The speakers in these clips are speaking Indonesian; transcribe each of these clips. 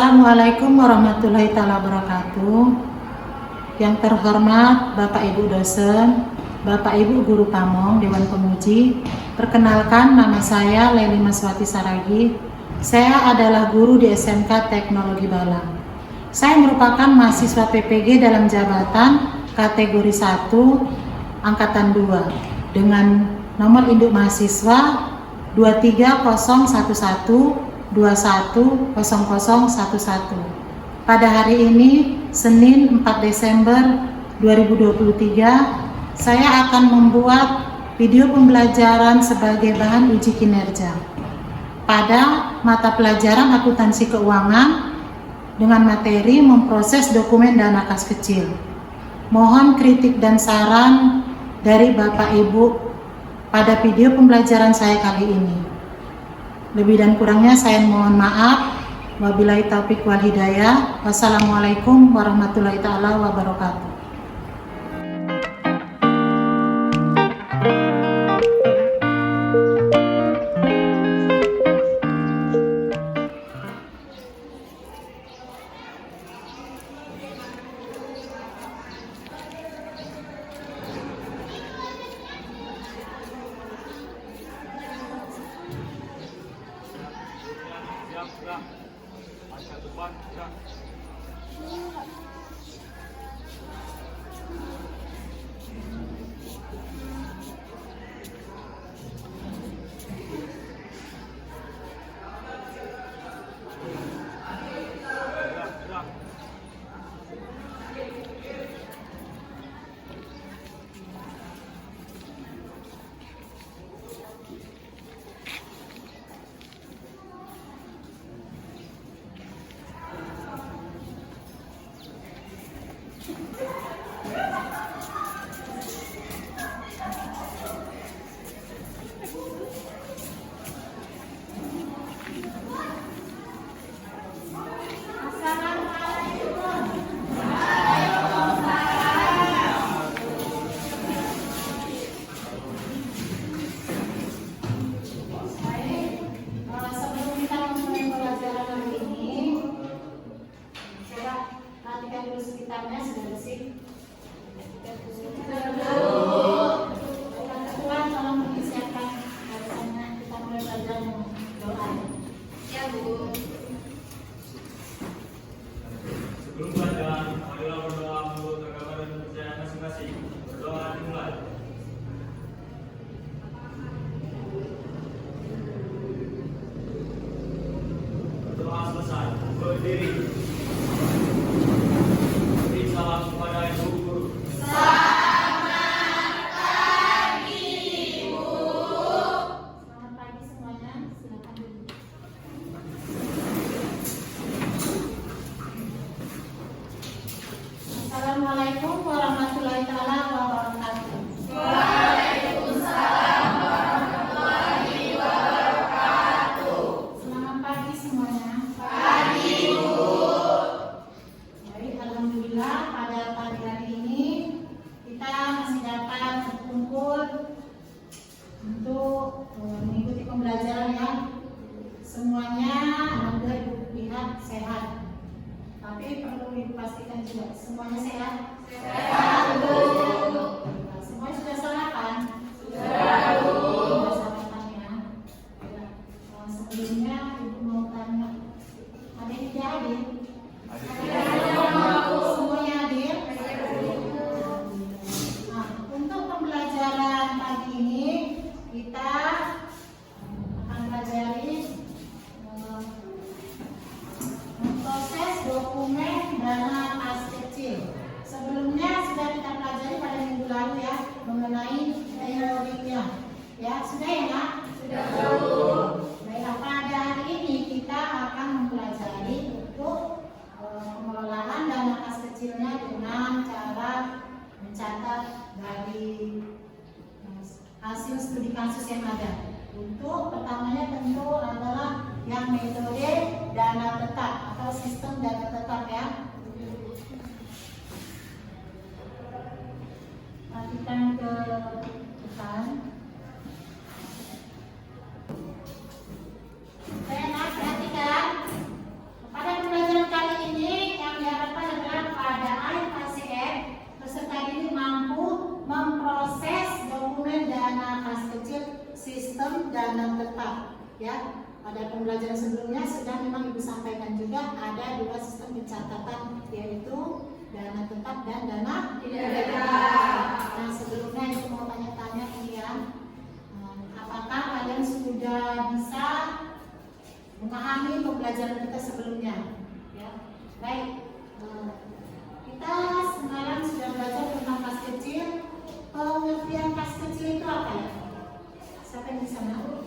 Assalamualaikum warahmatullahi wabarakatuh. Yang terhormat Bapak Ibu dosen, Bapak Ibu guru pamong, Dewan Pemuji. Perkenalkan, nama saya Leli Maswati Saragi. Saya adalah guru di SMK Teknologi Balang. Saya merupakan mahasiswa PPG dalam jabatan kategori 1 angkatan 2 dengan nomor induk mahasiswa 23011 210011. Pada hari ini, Senin 4 Desember 2023, saya akan membuat video pembelajaran sebagai bahan uji kinerja pada mata pelajaran akuntansi keuangan dengan materi memproses dokumen dana kas kecil. Mohon kritik dan saran dari Bapak Ibu pada video pembelajaran saya kali ini. Lebih dan kurangnya saya mohon maaf. Wabillahi taufiq wal hidayah. Wassalamualaikum warahmatullahi wabarakatuh. Sebelum belajar, marilah berdoa menurut agama dan kepercayaan masing-masing. Berdoa dimulai. Berdoa selesai. Berdiri. Beri salam kepada ibu guru. Selamat pagi semuanya. Silakan duduk. Assalamualaikum warahmatullahi wabarakatuh. Selamat pagi semuanya. Baik, alhamdulillah pada pagi hari ini kita masih dapat berkumpul untuk mengikuti pembelajaran ya. Semuanya alhamdulillah ibu lihat sehat. Tapi perlu dipastikan juga semuanya sehat. Semuanya sudah sarapan? Sudah sarapan ya. Sebelumnya ibu mau tanya, ada yang tidak hadir? Semuanya hadir? Nah, untuk pembelajaran pagi ini kita akan pelajari memproses dokumen dana kas kecil. Sebelumnya sudah kita pelajari pada minggu lalu ya mengenai teorinya. Ya, sudah ya Nak? Sudah. Baiklah, pada hari ini kita akan mempelajari untuk pengelolaan dana kas kecilnya dengan cara mencatat dari hasil studi kasus yang ada. Untuk pertamanya tentu adalah yang metode dana tetap atau sistem dana tetap ya. Perhatikan ke depan. Saya nak perhatikan pada pembelajaran Ya, pada pembelajaran sebelumnya sudah memang Ibu sampaikan juga ada 2 sistem pencatatan, yaitu dana tetap dan dana tidak tetap. Nah, sebelumnya Ibu mau tanya-tanya ini ya, apakah kalian sudah bisa memahami pembelajaran kita sebelumnya? Ya, baik. Kita sekarang sudah belajar tentang kas kecil. Pengertian kas kecil itu apa ya? Siapa yang bisa tahu?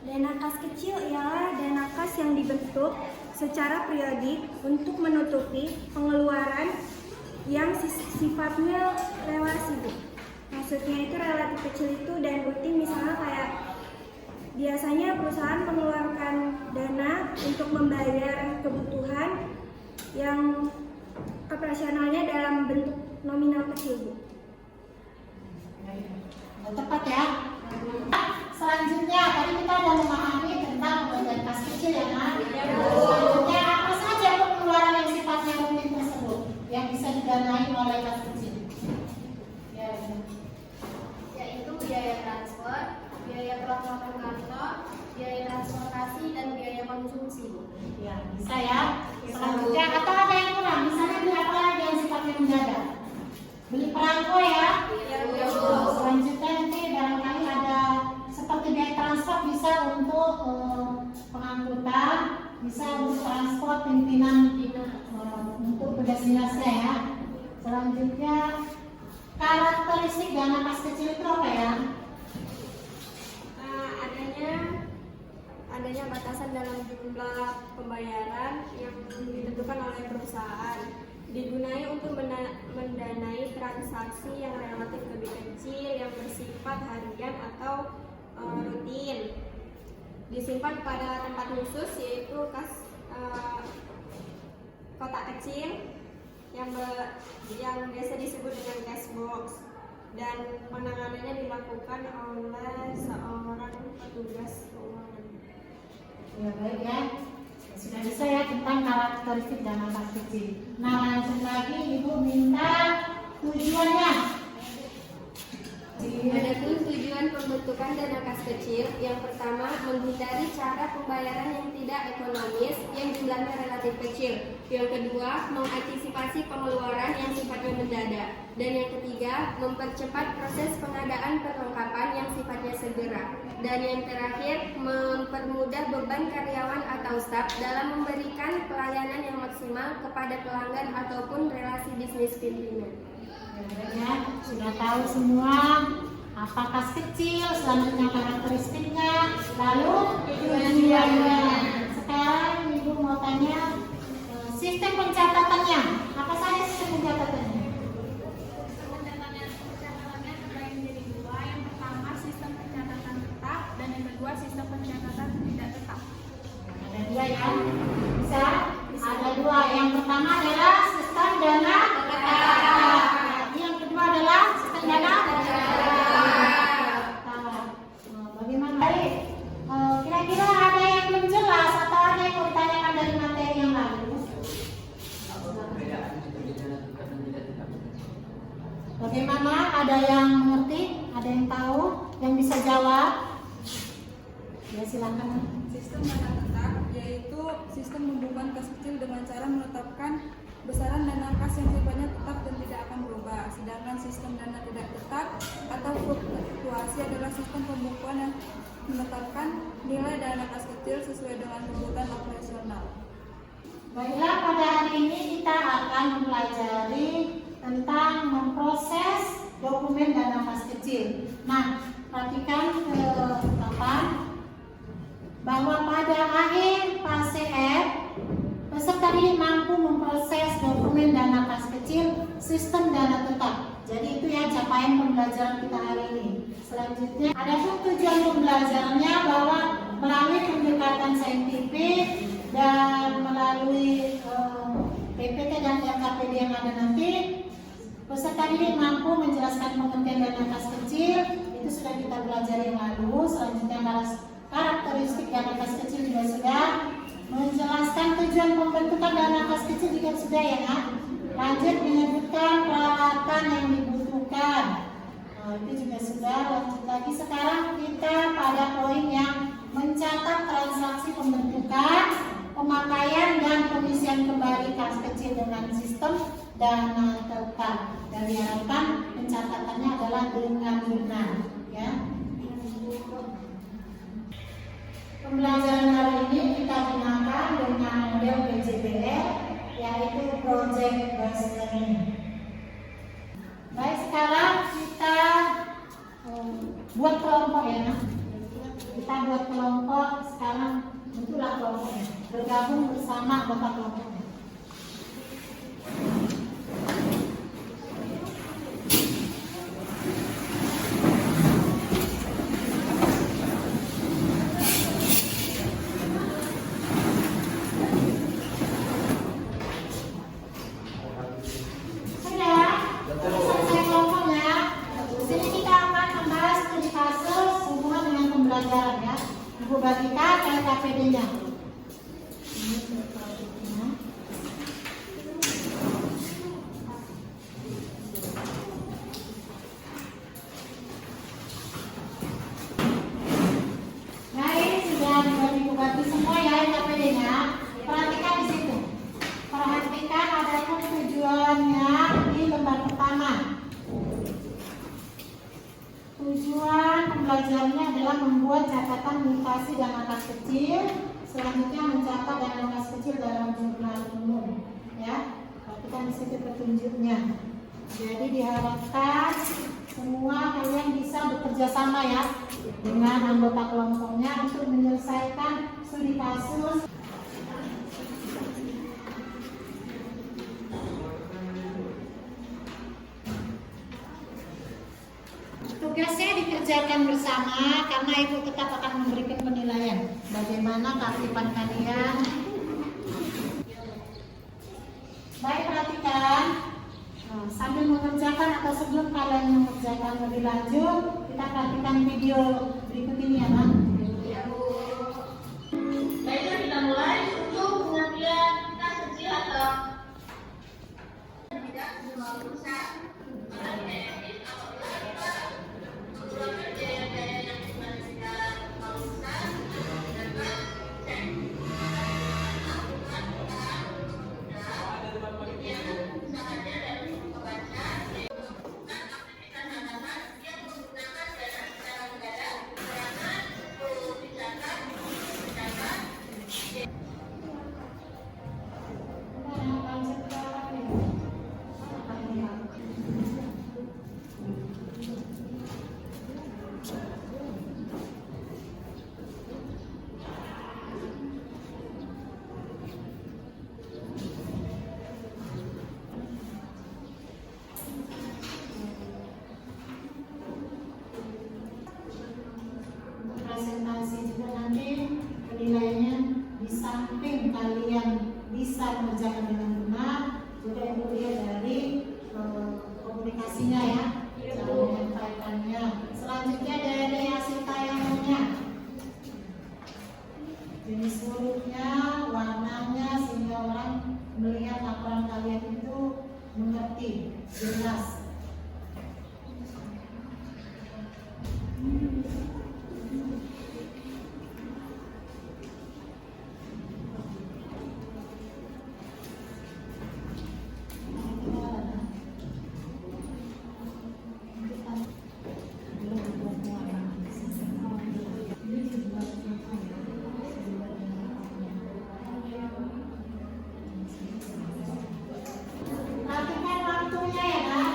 Dana kas kecil ialah dana kas yang dibentuk secara periodik untuk menutupi pengeluaran yang sifatnya relasi, Bu. Maksudnya itu relatif kecil itu dan rutin, misalnya kayak biasanya perusahaan mengeluarkan dana untuk membayar kebutuhan yang operasionalnya dalam bentuk nominal kecil, Bu. Tepat ya. Selanjutnya tadi kita sudah memahami tentang pembelajaran kas kecil ya, Nak. Selanjutnya apa saja pengeluaran yang sifatnya rutin tersebut yang bisa didanai oleh kas kecil? Ya, Yaitu biaya transfer, biaya perawatan kantor, biaya transportasi, dan biaya konsumsi. ya bisa ya. Selanjutnya atau ada yang kurang? Misalnya beli apa lagi yang sifatnya mendadak? Beli perangko ya. Selanjutnya nanti barangkali ada seperti biaya transport, bisa untuk pengangkutan, bisa untuk transport pimpinan untuk tugas-tugasnya ya. Selanjutnya karakteristik dana kas kecil itu apa ya? Adanya batasan dalam jumlah pembayaran yang ditentukan oleh perusahaan, digunakan untuk mendanai transaksi yang relatif lebih kecil yang bersifat harian atau rutin, disimpan pada tempat khusus yaitu kas kotak kecil yang biasa disebut dengan cash box, dan penanganannya dilakukan oleh seorang petugas keuangan. Ya baik ya. Sudah bisa ya tentang karakteristik dana kas kecil. Nah, lanjut lagi, Ibu minta tujuannya. Adapun tujuan pembentukan dana kas kecil, yang pertama menghindari cara pembayaran yang tidak ekonomis yang jumlahnya relatif kecil. Yang kedua, mengantisipasi pengeluaran yang sifatnya mendadak. Dan yang ketiga, mempercepat proses pengadaan perlengkapan yang sifatnya segera. Dan yang terakhir, mempermudah beban karyawan atau staf dalam memberikan pelayanan yang maksimal kepada pelanggan ataupun relasi bisnis pimpinan. Ya, sudah tahu semua apa kas kecil, selanjutnya karakteristiknya, lalu tujuannya. Sekarang Ibu mau tanya sistem pencatatannya. Apa saja sistem pencatatannya? Pencatatannya terbagi menjadi 2. Yang pertama sistem pencatatan tetap dan yang kedua sistem pencatatan tidak tetap. Ada 2 ya. Bisa? Ada 2. Yang pertama adalah sistem dana tetap. Yang kedua adalah sistem dana bagaimana? Baik. Kira-kira ada yang belum jelas atau ada yang mau ditanyakan dari materi yang lalu? Bagaimana? Ada yang mengerti? Ada yang tahu? Yang bisa jawab? Ya silakan. Sistem dana tetap yaitu sistem pembukuan kas kecil dengan cara menetapkan besaran dana kas yang sifatnya tetap dan tidak akan berubah. Sedangkan sistem dana tidak tetap atau fluktuasi adalah sistem pembukuan yang menetapkan nilai dana kas kecil sesuai dengan kebutuhan operasional. Baiklah, pada hari ini kita akan mempelajari tentang memproses dokumen dana kas kecil. Nah, perhatikan ke depan bahwa pada akhir fase F, peserta didik mampu memproses dokumen dana kas kecil sistem dana tetap. Jadi itu ya capaian pembelajaran kita hari ini. Selanjutnya, ada tujuan pembelajarannya bahwa melalui pendekatan saintifik dan melalui PPT dan LKPD yang ada nanti, peserta didik mampu menjelaskan pengertian dana kas kecil. Itu sudah kita belajar yang lalu. Selanjutnya karakteristik dana kas kecil juga sudah. Menjelaskan tujuan pembentukan dana kas kecil juga sudah ya, Nak. Lanjut menyebutkan peralatan yang dibutuhkan. Itu juga sudah. Lanjut lagi, sekarang kita pada poin yang mencatat transaksi pembentukan, pemakaian dan pengisian kembali kas kecil dengan sistem dana tetap. Dan diharapkan pencatatannya adalah dengan benar, ya. Pembelajaran hari ini kita gunakan dengan model PJBL, yaitu Project Based Learning. Baik, sekarang kita buat kelompok ya. Kita buat kelompok, sekarang bentuklah kelompoknya. Bergabung bersama anggota kelompoknya. Ibu bagikan KPD-nya. Nah, ini sudah dibagi semua ya KPD-nya. Perhatikan di situ. Perhatikan ada tujuannya di lembar pertama. Tujuan pembelajarannya adalah membuat catatan mutasi dana kas kecil, selanjutnya mencatat dana kas kecil dalam jurnal umum. Ya, perhatikan di situ petunjuknya. Jadi diharapkan semua kalian bisa bekerja sama ya dengan anggota kelompoknya untuk menyelesaikan studi kasus. Tugasnya dikerjakan bersama karena ibu tetap akan memberikan penilaian bagaimana keaktifan kalian. Baik, perhatikan. Sambil mengerjakan atau sebelum kalian mengerjakan lebih lanjut, kita perhatikan video berikut ini ya, Bang. Baiklah, kita mulai untuk pengertian kas kecil atau tidak semua perusahaan. Presentasi juga nanti penilaiannya di samping kalian bisa mengerjakan dengan benar, juga ibu lihat dari komunikasinya ya, cara menyampaikannya. Selanjutnya dari hasil tayangannya, jenis hurufnya, warnanya, sehingga orang melihat laporan kalian itu mengerti, jelas. Perhatikan waktunya ya, Kak.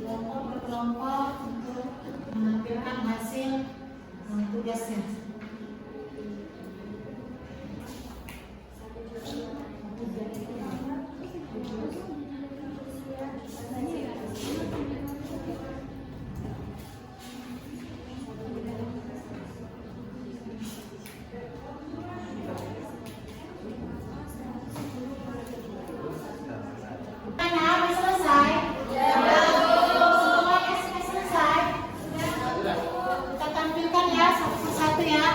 Kelompok berkelompok untuk menampilkan hasil tugasnya. Udah selesai? Semuanya sudah selesai? Kita tampilkan ya satu persatu ya.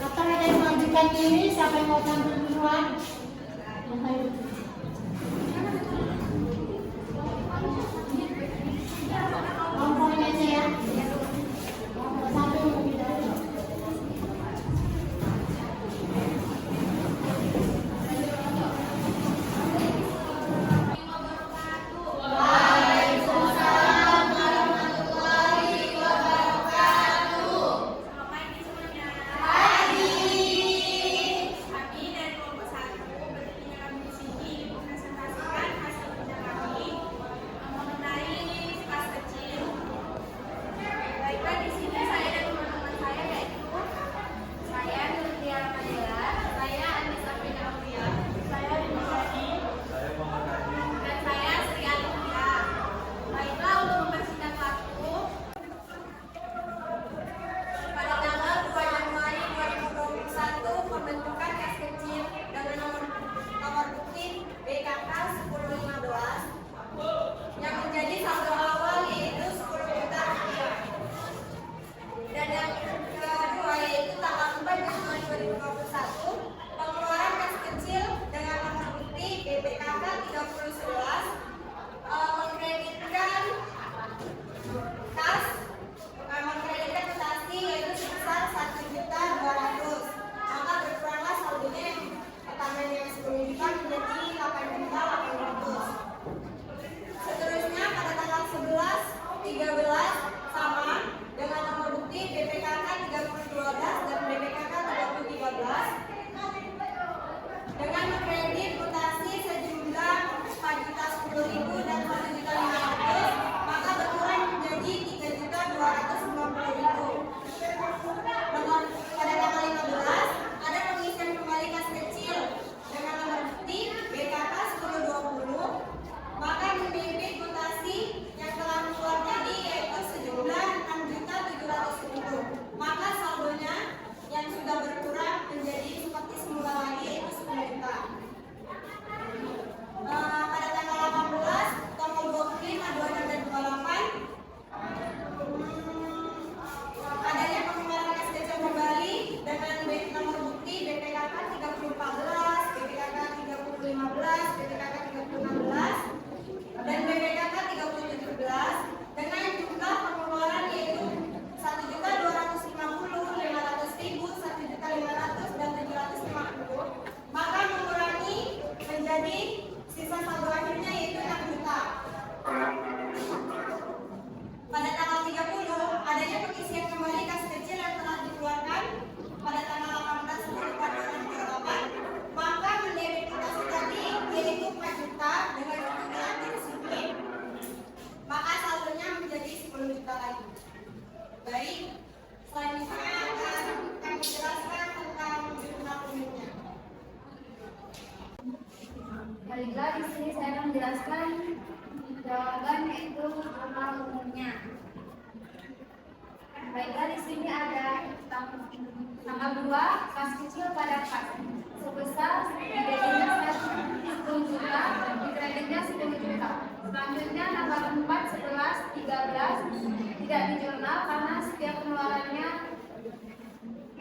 Atau ada yang mengajukan diri, siapa yang mau tampil duluan? Kelompoknya aja ya. dengan mengkredit mutasi sejumlah 4.010.000 dan 1.500.000, maka berkurang menjadi 3.250.000. Pada tanggal 15 ada pengisian kembali kas kecil dengan nomor bukti BKK 1020, maka mendebit mutasi yang telah keluar tadi yaitu sejumlah 6.700.000, maka saldonya yang sudah berkurang menjadi seperti semula lagi yaitu 10 juta. Pada tanggal 18 tanggal 25, 26 dan 28 adanya pengeluaran kas kecil kembali dengan nomor bukti BPKK 3014, BPKK 3015, BPKK 3016 dan BPKK 3017 dengan jumlah pengeluaran yaitu 1.250.000, 500.000, 1.500.000 dan 750, maka mengurangi menjadi sisa saldo akhirnya yaitu 6 juta. Pada tanggal 30 adanya pengisian kembali kas kecil yang telah dikeluarkan pada tanggal 18 2008, maka mendebit mutasi tadi yaitu 4 juta dengan jumlah disiplin, maka saldonya menjadi 10 juta lagi. Baik, selanjutnya akan kami jelaskan tentang jumlah umumnya. Baiklah, di sini saya akan menjelaskan jawaban yaitu jumlah umumnya. Baiklah, di sini ada tanggal 2 kas kecil pada kas sebesar didebitnya 10 juta, dikreditnya 10 juta. Selanjutnya tanggal 4, 11, 13 tidak di jurnal karena setiap pengeluarannya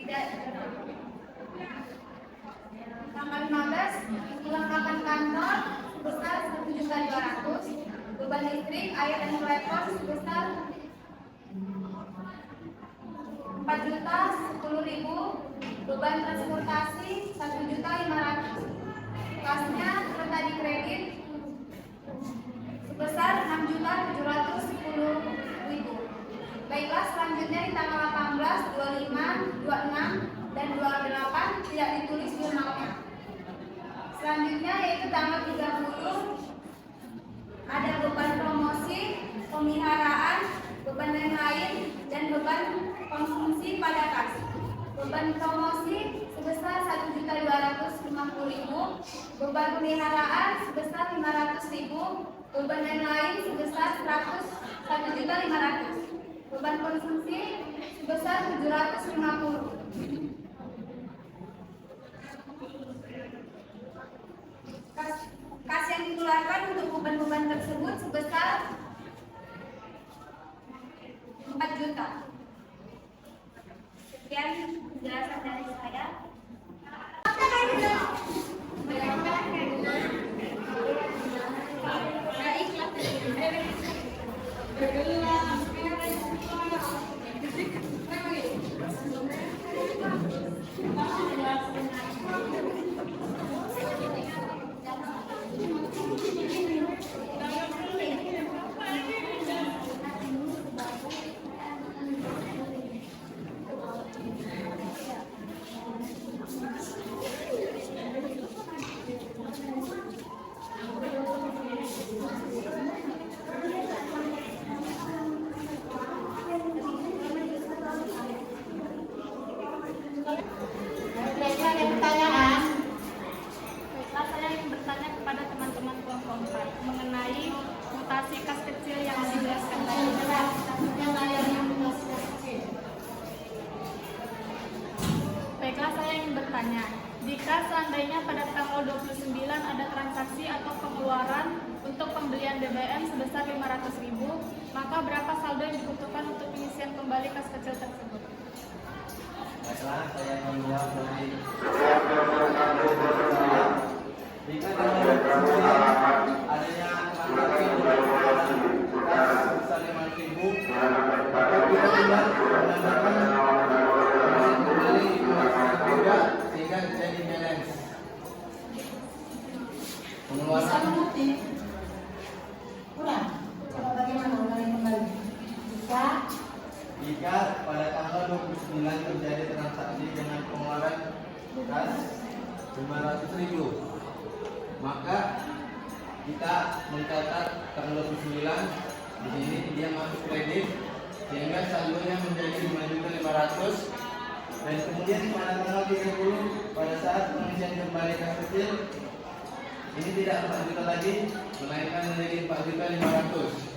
tidak dicatat. Tanggal 15 kelengkapan kantor sebesar 1.200.000, beban listrik, air dan telepon sebesar 4.010.000, beban transportasi 1.500.000. Kasnya serta dikredit sebesar 6.710.000. Baiklah, selanjutnya di tanggal 18, 25, 26 dan 28 tidak ditulis jurnalnya. Selanjutnya yaitu tanggal 30 ada beban promosi, pemeliharaan, beban lain-lain dan beban konsumsi pada kas. Beban promosi sebesar 1.250.000, beban pemeliharaan sebesar 500.000, beban lain-lain sebesar 1.500.000, beban konsumsi sebesar 750. Kas yang dikeluarkan untuk beban-beban tersebut sebesar 4 juta. Sekian penjelasan dari saya. Baiklah, ada pertanyaan. Baiklah, saya ingin bertanya kepada teman-teman kelompok 4 mengenai mutasi kas kecil yang dijelaskan tadi. Yang layarnya mutasi kas kecil. Baiklah, saya ingin bertanya, jika seandainya pada tanggal 29 ada transaksi atau pengeluaran untuk pembelian BBM sebesar 500.000, maka berapa saldo yang dibutuhkan untuk pengisian kembali kas kecil tersebut? Baiklah, saya menjawab dari jika dalam adanya transaksi sebesar 5.000, maka kita tidak menandakan kembali juga sehingga jadi balance. Bisa Pengeluaran mengerti? Kurang? Coba bagaimana ulangi kembali? Bisa? jika pada tanggal 29 terjadi transaksi dengan pengeluaran kas 500.000. Maka kita mencatat tanggal 29 di sini dia masuk kredit sehingga saldonya menjadi 5.500.000. Dan kemudian pada tanggal 30 pada saat pengisian kembali kas kecil ini tidak 4 juta lagi, menaikkan menjadi 4.500.000.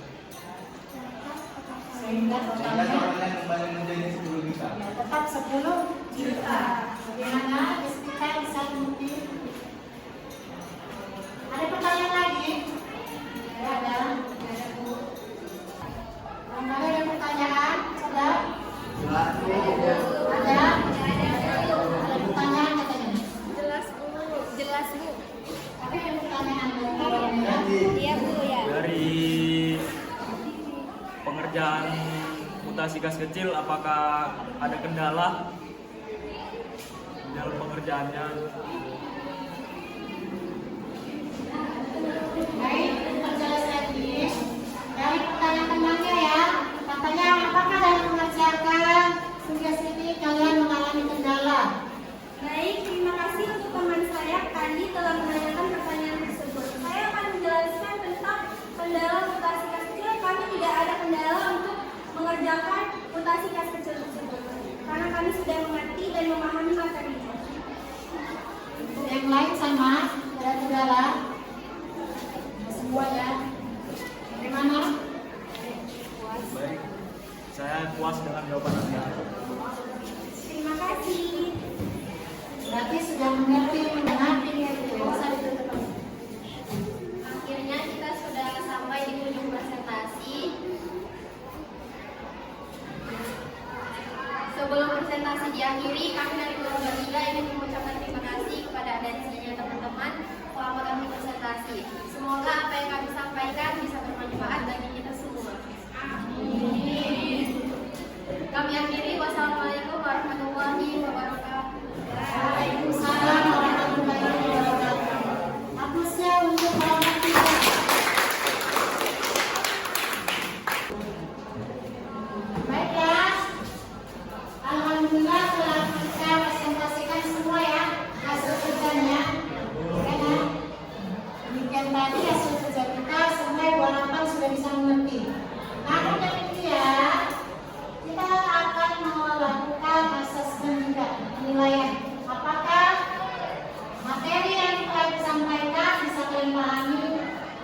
Sehingga totalnya Totalnya kembali menjadi 10 juta. ya, tetap 10 juta. Bagaimana kita bisa mungkin? Ada pertanyaan lagi? Ya, ada. Barangkali ada pertanyaan? Sudah? Ada? Ada pertanyaan katanya? Jelas Bu. Jelas Bu. Tapi ada pertanyaan dari kawannya. Iya Bu ya. Dari pengerjaan mutasi kas kecil, apakah ada kendala dalam pengerjaannya? Baik, perjelas lagi. Dari pertanyaan temannya ya, katanya apakah dalam mengerjakan tugas ini kalian mengalami kendala? Baik, terima kasih untuk teman saya tadi telah menanyakan pertanyaan tersebut. Saya akan menjelaskan tentang kendala mutasi kas kecil. Kami tidak ada kendala untuk mengerjakan mutasi kas kecil tersebut karena kami sudah mengerti dan memahami materinya. Yang lain sama, ada kendala? Semua ya. Bagaimana? Baik, saya puas dengan jawaban Anda. Terima kasih. Berarti sudah mengerti, mengerti ya, tidak usah ditutup. Akhirnya kita sudah sampai di ujung presentasi. Sebelum presentasi diakhiri, kami dari keluarga Liga ingin mengucapkan terima kasih kepada atensinya teman-teman selama kami presentasi. Semoga apa yang kami sampaikan bisa bermanfaat bagi kita semua. Amin. Kami akhiri. Wassalamualaikum warahmatullahi wabarakatuh. Waalaikumsalam warahmatullahi wabarakatuh. Hapusnya untuk kelompok 3. Baiklah, alhamdulillah telah kita presentasikan semua ya hasil kerjanya. Karena demikian tadi hasil kerja kita sampai 28 sudah bisa mengerti. Namun demikian kita akan melakukan asesmen juga penilaian. Apakah materi yang telah disampaikan bisa kalian pahami?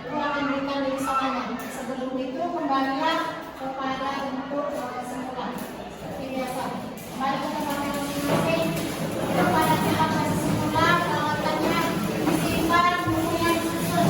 Itu akan berikan dari soalnya. Sebelum itu kembalilah kepada bentuk kesimpulan. Seperti biasa. Kembali ke tempat masing-masing. Kepada tempat kesimpulan, peralatannya disimpan, bukunya disusun.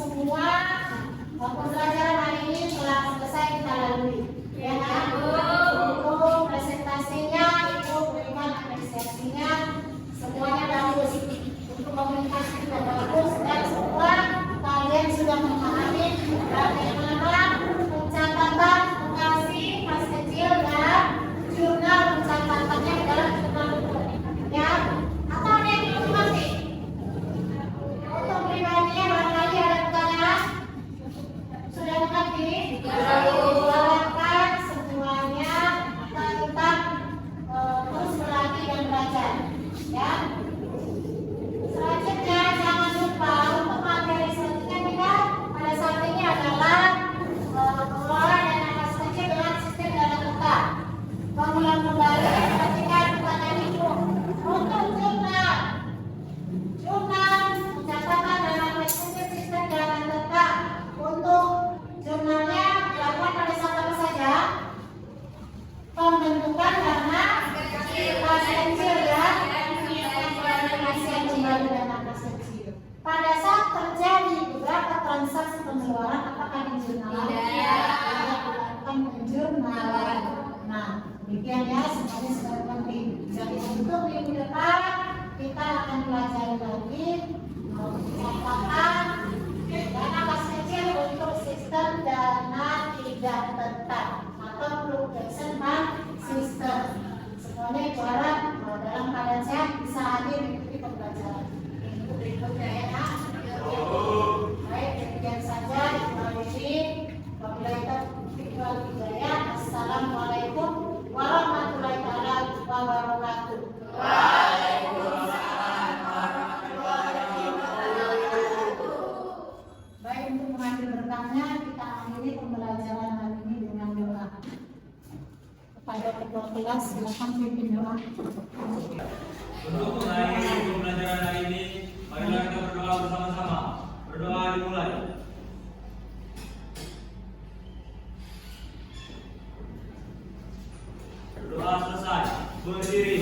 semua pembelajaran hari ini telah selesai kita lalui. Ya kan? Untuk presentasinya, Ibu berikan apresiasinya, semuanya bagus. Untuk komunikasi juga bagus dan semua kalian sudah memahami bagaimana pencatatan lokasi pas kecil dan jurnal pencatatannya dalam jurnal buku. Ya, apa ada yang belum mengerti? Untuk pribadinya barangkali ada pertanyaan? Sudah mengerti? Silakan semuanya tetap terus berlatih dan belajar. Ya. Selanjutnya jangan lupa untuk materi selanjutnya kita pada saat ini adalah pengelolaan dana kas kecil dengan sistem dana tetap. Pengulang kembali ketika pertanyaan itu untuk jurnal pencatatan dana kas kecil sistem dana tetap. Untuk jurnalnya dilakukan pada saat apa saja? Pembentukan dana kas kecil ya. Kembali dana kas kecil. Pada saat terjadi beberapa transaksi pengeluaran, apakah dijurnal? Tidak dilakukan penjurnalan. Nah, demikian ya, semuanya sudah penting. Jadi untuk minggu depan kita akan pelajari lagi pencatatan dana kas kecil untuk sistem dana tidak tetap atau projection system. Semuanya Ibu harap dalam keadaan sehat bisa hadir mengikuti pembelajaran minggu berikutnya ya. Baik, demikian saja Ibu Arifin. Wabillahi taufiq wal hidayah. Assalamualaikum warahmatullahi wabarakatuh. Baik, untuk mengambil berkahnya kita akhiri pembelajaran hari ini dengan doa. Kepada ketua kelas silakan pimpin doa. Untuk mengakhiri pembelajaran hari ini, marilah kita berdoa bersama-sama. Berdoa dimulai. Berdoa selesai. Berdiri.